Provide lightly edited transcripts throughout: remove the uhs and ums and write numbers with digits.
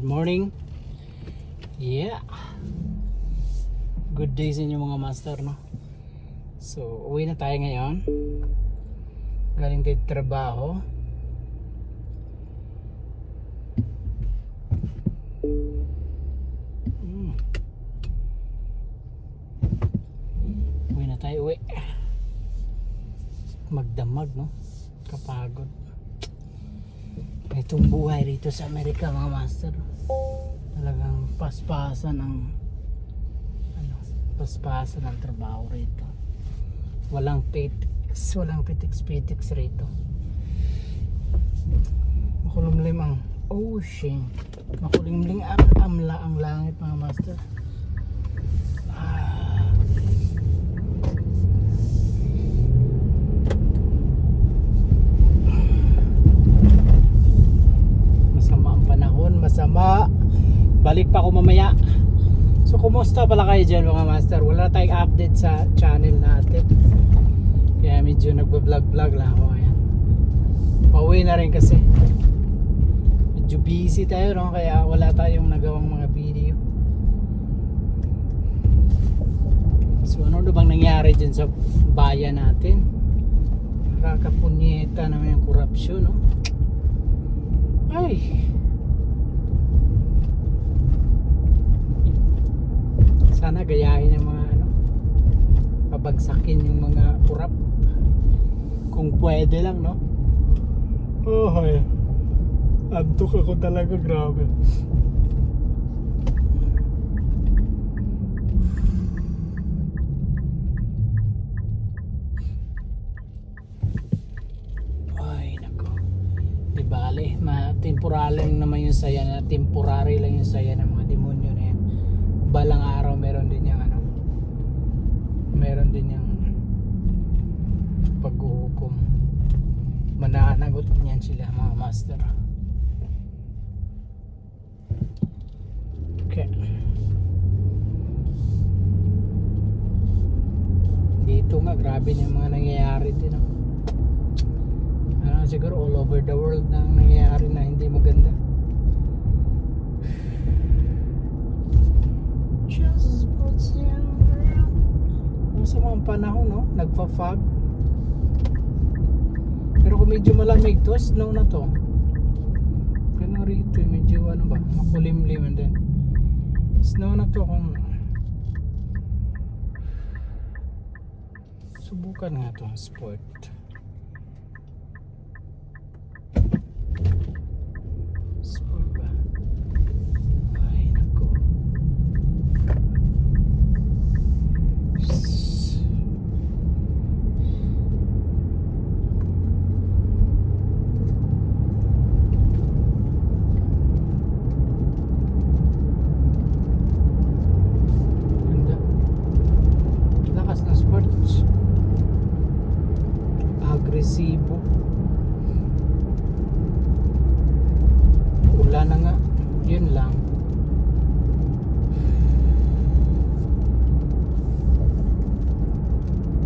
Good morning. Yeah. Good day sa inyo mga master, no? So, uwi na tayo ngayon. Galing tayo trabaho. Uwi na tayo, uwi. Magdamag, no? Kapagod. Itong buhay rito sa Amerika, mga master. Talagang paspasan ng paspasan ng trabaho rito. Walang pitix rito. Makulimlim ang ocean. Makulimlim ang langit, mga master. Masama ang panahon, masama. Balik pa ako mamaya. So kumusta pala kayo dyan, mga master? Wala tayong update sa channel natin, kaya medyo nagbablog lang ako. Ayan, pauwi na rin kasi medyo busy tayo, no? Kaya wala tayong nagawang mga video. So ano na bang nangyari dyan sa bayan natin? Nakakapunyeta naman yung korupsyon, no? Ay, sana gayahin yung mga pabagsakin yung mga kurap kung pwede lang, no? Oh, ay, antok ako talaga, grabe. Ay, nako, di bale, temporary lang naman yung saya na, temporary lang yung saya ng mga demonyo na yan. Balang araw meron din yung meron din yung paghuhukom. Mananagot niyan sila, mga master. Okay, dito nga grabe yung mga nangyayari din, no? Siguro all over the world na nangyayari na hindi maganda. Sa mga panahon, no? Nagpa-fog. Pero kung medyo malamig to, snow na to. Pero rito medyo makulimlim, and then snow na to. Kung subukan nga to sport. Ba? Ay, nako. Agresibo. Wala na nga. Yun lang.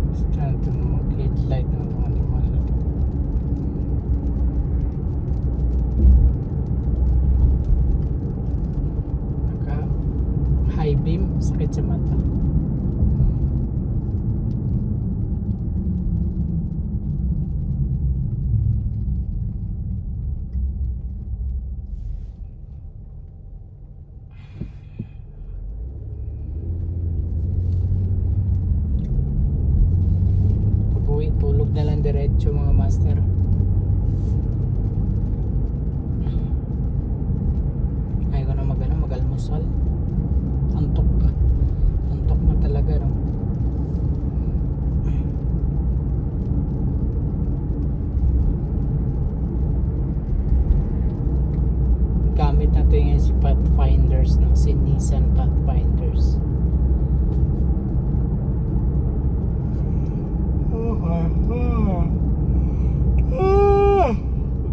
Basta ito mag-headlight na ito. Naka high beam. Sakit sa mata. Tulog na lang diretso, mga master. Ayaw ko na mag-almusal. Antok na talaga, no? Gamit natin yung si Pathfinders, no? Si Nissan Pathfinders.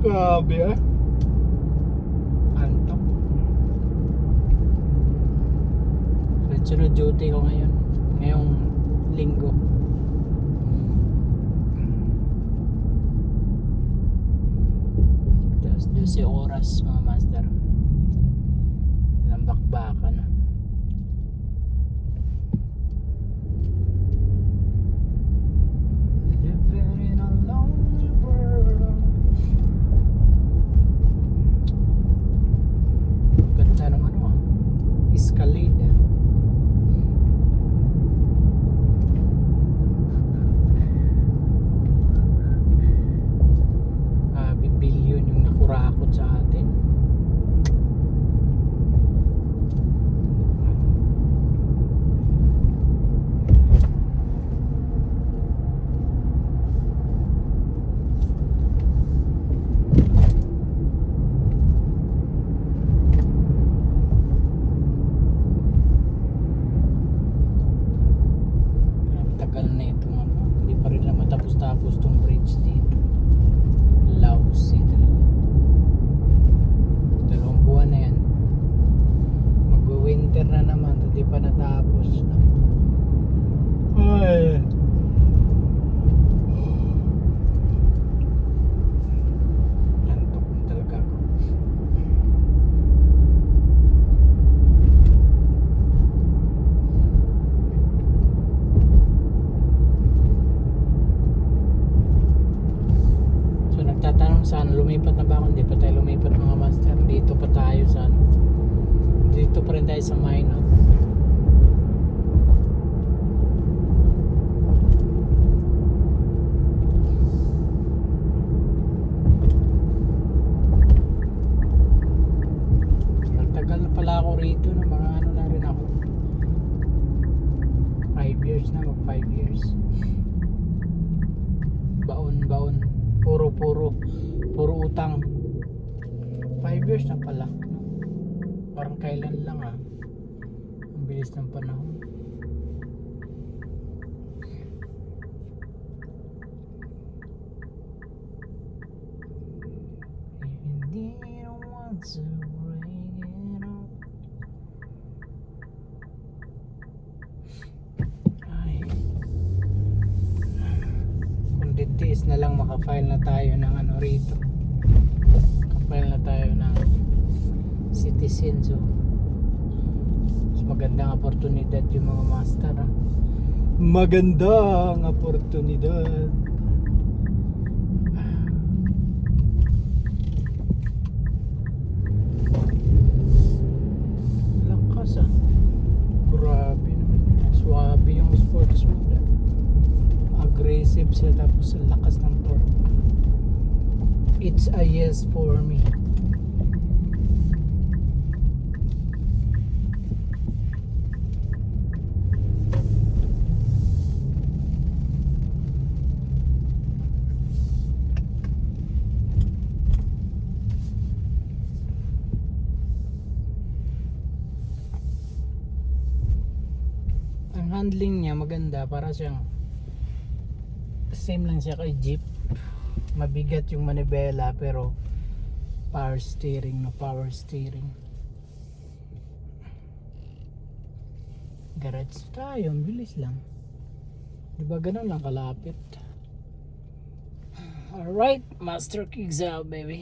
Grabe, antok. Sunod duty ko ngayong linggo. Tapos 12 oras, mga master. bakbakan. Living in a lonely world. Ganda ng ano ah, Escalade. Billion yung nakurakot sa atin. Tagal na itong ano, hindi pa rin lang matapos-tapos tong bridge dito. Lousy talaga. 2 buwan na yan. Mag-winter na naman, hindi pa natapos na. Ay. Antok na talaga ako. Tatanong saan lumipat na ba ako? Hindi pa tayo lumipat mga master. Dito pa tayo sa ano. Dito pa rin tayo sa Minot. Nagtagal na pala ako rito na mga ano na rin ako. 5 years na, mag 5 years. Baon puro utang. 5 years na pala. Parang kailan lang ah. Ang bilis ng panahon. Even they don't want to bring it up. Ay. Kung ditiis na lang makafile na tayo ng ano rito. Makafile na tayo ng citizen, so mas magandang oportunidad yung mga master ha? Magandang oportunidad. Lakas ah, grabe naman, swabe yung sports mode. Aggressive siya tapos ang lakas ng torque. It's a yes for me. Ang handling niya maganda, para siyang same lang siya kay Jeep. Mabigat yung manibela pero power steering na power steering. Garage tayo, ang bilis lang. Diba ganun lang kalapit. Alright, Master Kigzao baby.